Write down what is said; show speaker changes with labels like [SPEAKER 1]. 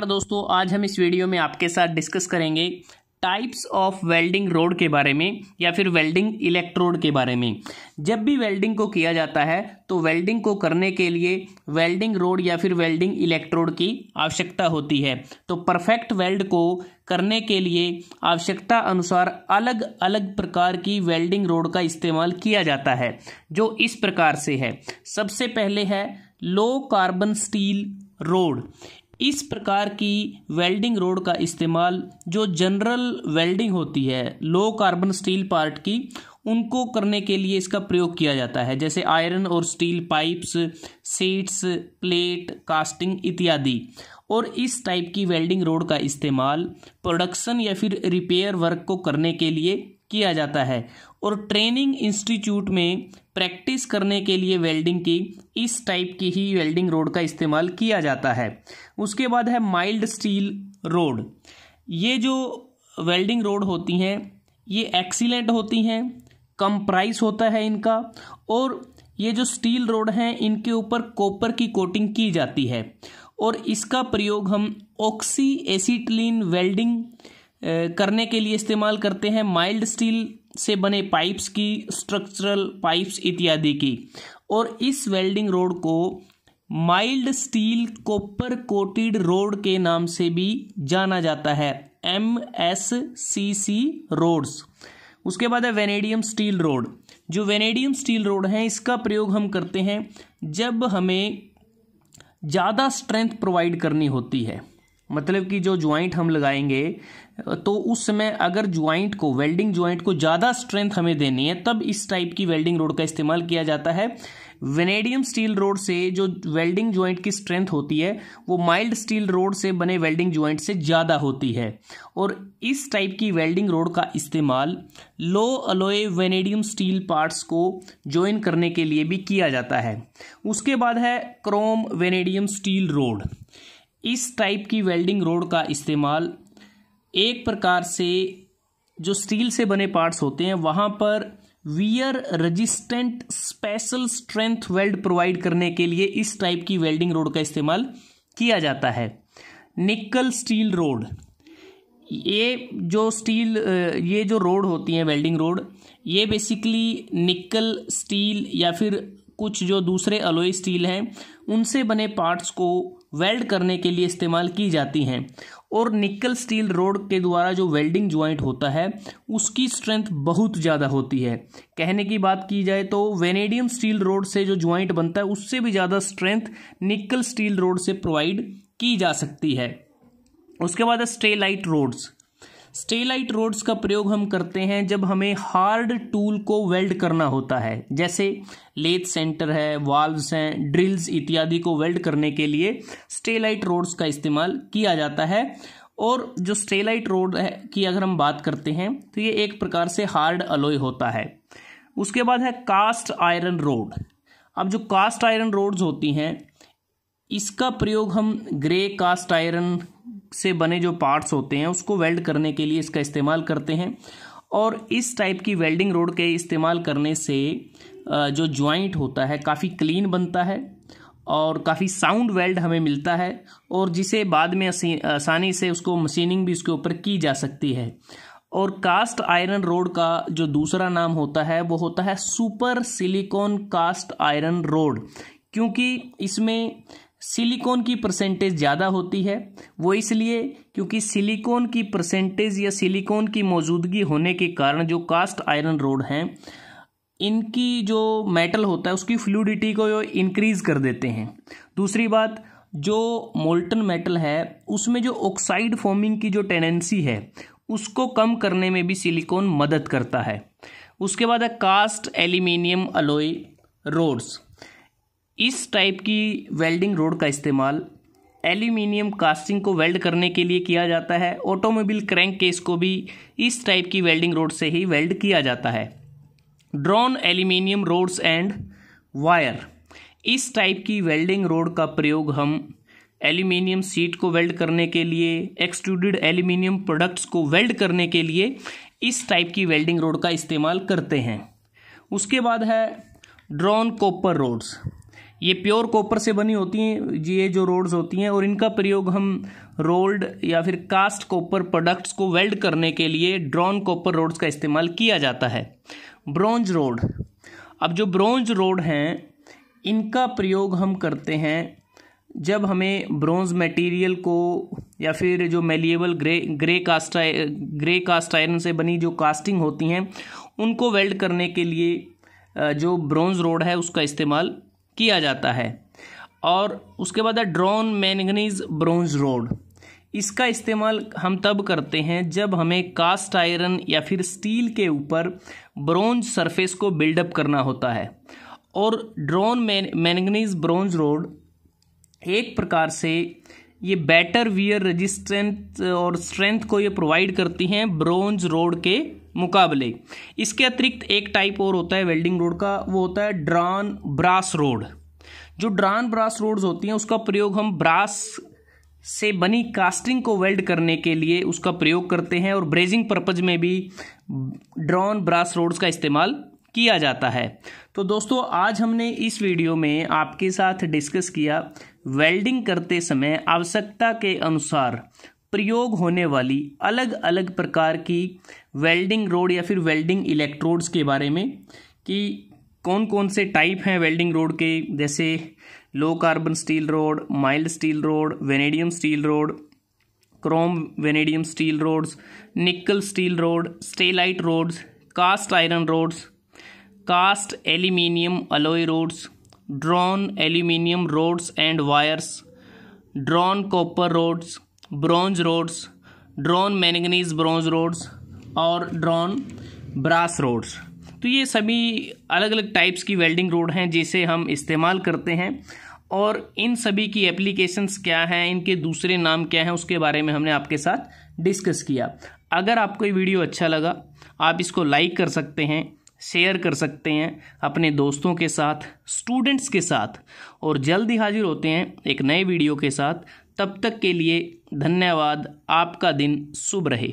[SPEAKER 1] दोस्तों आज हम इस वीडियो में आपके साथ डिस्कस करेंगे टाइप्स ऑफ वेल्डिंग रोड के बारे में या फिर वेल्डिंग इलेक्ट्रोड के बारे में। जब भी वेल्डिंग को किया जाता है तो वेल्डिंग को करने के लिए वेल्डिंग रोड या फिर वेल्डिंग इलेक्ट्रोड की आवश्यकता होती है। तो परफेक्ट वेल्ड को करने के लिए आवश्यकता अनुसार अलग अलग प्रकार की वेल्डिंग रोड का इस्तेमाल किया जाता है, जो इस प्रकार से है। सबसे पहले है लो कार्बन स्टील रोड। इस प्रकार की वेल्डिंग रोड का इस्तेमाल जो जनरल वेल्डिंग होती है लो कार्बन स्टील पार्ट की, उनको करने के लिए इसका प्रयोग किया जाता है, जैसे आयरन और steel pipes, seats, plate, casting इत्यादि। और इस टाइप की वेल्डिंग रोड का इस्तेमाल प्रोडक्शन या फिर रिपेयर वर्क को करने के लिए किया जाता है। और ट्रेनिंग इंस्टीट्यूट में प्रैक्टिस करने के लिए वेल्डिंग की इस टाइप की ही वेल्डिंग रोड का इस्तेमाल किया जाता है। उसके बाद है माइल्ड स्टील रोड। ये जो वेल्डिंग रोड होती हैं ये एक्सीलेंट होती हैं, कम प्राइस होता है इनका, और ये जो स्टील रोड हैं इनके ऊपर कॉपर की कोटिंग की जाती है। और इसका प्रयोग हम ऑक्सी एसिटिलीन वेल्डिंग करने के लिए इस्तेमाल करते हैं, माइल्ड स्टील से बने पाइप्स की, स्ट्रक्चरल पाइप्स इत्यादि की। और इस वेल्डिंग रोड को mild steel copper coated road के नाम से भी जाना जाता है, MSCC रोड्स। उसके बाद है वेनेडियम स्टील रोड। जो वेनेडियम स्टील रोड है इसका प्रयोग हम करते हैं जब हमें ज़्यादा स्ट्रेंथ प्रोवाइड करनी होती है। मतलब कि जो ज्वाइंट हम लगाएंगे तो उस समय अगर ज्वाइंट को, वेल्डिंग ज्वाइंट को ज़्यादा स्ट्रेंथ हमें देनी है, तब इस टाइप की वेल्डिंग रोड का इस्तेमाल किया जाता है। वेनेडियम स्टील रोड से जो वेल्डिंग ज्वाइंट की स्ट्रेंथ होती है वो माइल्ड स्टील रोड से बने वेल्डिंग ज्वाइंट से ज़्यादा होती है। और इस टाइप की वेल्डिंग रोड का इस्तेमाल लो अलॉय वेनेडियम स्टील पार्ट्स को जॉइन करने के लिए भी किया जाता है। उसके बाद है क्रोम वेनेडियम स्टील रोड। इस टाइप की वेल्डिंग रोड का इस्तेमाल एक प्रकार से जो स्टील से बने पार्ट्स होते हैं वहाँ पर wear resistant special strength weld provide करने के लिए इस टाइप की वेल्डिंग रोड का इस्तेमाल किया जाता है। निकल स्टील रोड। ये जो रोड होती हैं वेल्डिंग रोड, ये बेसिकली निकल स्टील या फिर कुछ जो दूसरे अलॉय स्टील हैं उनसे बने पार्ट्स को वेल्ड करने के लिए इस्तेमाल की जाती हैं। और निकल स्टील रोड के द्वारा जो वेल्डिंग ज्वाइंट होता है उसकी स्ट्रेंथ बहुत ज़्यादा होती है। कहने की बात की जाए तो वेनेडियम स्टील रोड से जो ज्वाइंट बनता है उससे भी ज़्यादा स्ट्रेंथ निकल स्टील रोड से प्रोवाइड की जा सकती है। उसके बाद है स्टेलाइट रोड्स। स्टेलाइट रोड्स का प्रयोग हम करते हैं जब हमें हार्ड टूल को वेल्ड करना होता है, जैसे लेथ सेंटर है, वाल्व्स हैं, ड्रिल्स इत्यादि को वेल्ड करने के लिए स्टेलाइट रोड्स का इस्तेमाल किया जाता है। और जो स्टेलाइट रोड है की अगर हम बात करते हैं तो ये एक प्रकार से हार्ड अलॉय होता है। उसके बाद है कास्ट आयरन रोड। अब जो कास्ट आयरन रोड्स होती हैं इसका प्रयोग हम ग्रे कास्ट आयरन से बने जो पार्ट्स होते हैं उसको वेल्ड करने के लिए इसका इस्तेमाल करते हैं। और इस टाइप की वेल्डिंग रोड के इस्तेमाल करने से जो ज्वाइंट होता है काफ़ी क्लीन बनता है और काफ़ी साउंड वेल्ड हमें मिलता है, और जिसे बाद में आसानी से उसको मशीनिंग भी उसके ऊपर की जा सकती है। और कास्ट आयरन रोड का जो दूसरा नाम होता है वो होता है super silicon cast iron rod, क्योंकि इसमें सिलिकॉन की परसेंटेज ज़्यादा होती है। वो इसलिए क्योंकि सिलिकॉन की परसेंटेज या सिलिकॉन की मौजूदगी होने के कारण जो कास्ट आयरन रोड हैं इनकी जो मेटल होता है उसकी फ्लूइडिटी को इंक्रीज कर देते हैं। दूसरी बात, जो मोल्टन मेटल है उसमें जो ऑक्साइड फॉर्मिंग की जो टेंडेंसी है उसको कम करने में भी सिलिकॉन मदद करता है। उसके बाद है कास्ट एल्यूमिनियम अलॉय रोड्स। इस टाइप की वेल्डिंग रोड का इस्तेमाल एल्यूमिनियम कास्टिंग को वेल्ड करने के लिए किया जाता है। ऑटोमोबाइल क्रैंक केस को भी इस टाइप की वेल्डिंग रोड से ही वेल्ड किया जाता है। Drawn aluminium rods and wire. इस टाइप की वेल्डिंग रोड का प्रयोग हम एल्यूमिनियम सीट को वेल्ड करने के लिए, एक्सट्रूडेड एल्यूमिनियम प्रोडक्ट्स को वेल्ड करने के लिए इस टाइप की वेल्डिंग रोड का इस्तेमाल करते हैं। उसके बाद है ड्रॉन कॉपर रोड्स। ये प्योर कॉपर से बनी होती हैं ये जो रोड्स होती हैं, और इनका प्रयोग हम रोल्ड या फिर कास्ट कॉपर प्रोडक्ट्स को वेल्ड करने के लिए ड्रॉन कॉपर रोड्स का इस्तेमाल किया जाता है। ब्रोंज रोड, अब जो ब्रोंज रोड हैं इनका प्रयोग हम करते हैं जब हमें ब्रोंज मटेरियल को या फिर जो मेलिएबल ग्रे कास्ट आयरन से बनी जो कास्टिंग होती हैं उनको वेल्ड करने के लिए जो ब्रोंज रोड है उसका इस्तेमाल किया जाता है। और उसके बाद है ड्रॉन मैंगनीज ब्रोंज रोड, इसका इस्तेमाल हम तब करते हैं जब हमें कास्ट आयरन या फिर स्टील के ऊपर ब्रोंज सरफेस को बिल्डअप करना होता है। और ड्रॉन मैंगनीज ब्रोंज रोड एक प्रकार से ये बेटर वियर रेजिस्टेंट और स्ट्रेंथ को ये प्रोवाइड करती हैं ब्रोंज रोड के मुकाबले। इसके अतिरिक्त एक टाइप और होता है वेल्डिंग रोड का, वो होता है ड्रॉन ब्रास रोड। जो ड्रॉन ब्रास रोड्स होती हैं उसका प्रयोग हम ब्रास से बनी कास्टिंग को वेल्ड करने के लिए उसका प्रयोग करते हैं, और ब्रेजिंग पर्पज में भी ड्रॉन ब्रास रोड्स का इस्तेमाल किया जाता है। तो दोस्तों आज हमने इस वीडियो में आपके साथ डिस्कस किया वेल्डिंग करते समय आवश्यकता के अनुसार प्रयोग होने वाली अलग अलग प्रकार की वेल्डिंग रोड या फिर वेल्डिंग इलेक्ट्रोड्स के बारे में, कि कौन कौन से टाइप हैं वेल्डिंग रोड के, जैसे low carbon steel rod, mild steel rod, vanadium steel rod, chrome vanadium steel rods, nickel steel rod, stellite rods, cast iron rods, cast aluminium alloy rods, drawn aluminium rods and wires, drawn copper rods, bronze rods, drawn manganese bronze rods और drawn brass rods. तो ये सभी अलग अलग types की welding road हैं जिसे हम इस्तेमाल करते हैं, और इन सभी की एप्लीकेशंस क्या हैं, इनके दूसरे नाम क्या हैं, उसके बारे में हमने आपके साथ डिस्कस किया। अगर आपको ये वीडियो अच्छा लगा आप इसको लाइक कर सकते हैं, शेयर कर सकते हैं अपने दोस्तों के साथ, स्टूडेंट्स के साथ, और जल्द ही हाजिर होते हैं एक नए वीडियो के साथ। तब तक के लिए धन्यवाद। आपका दिन शुभ रहे।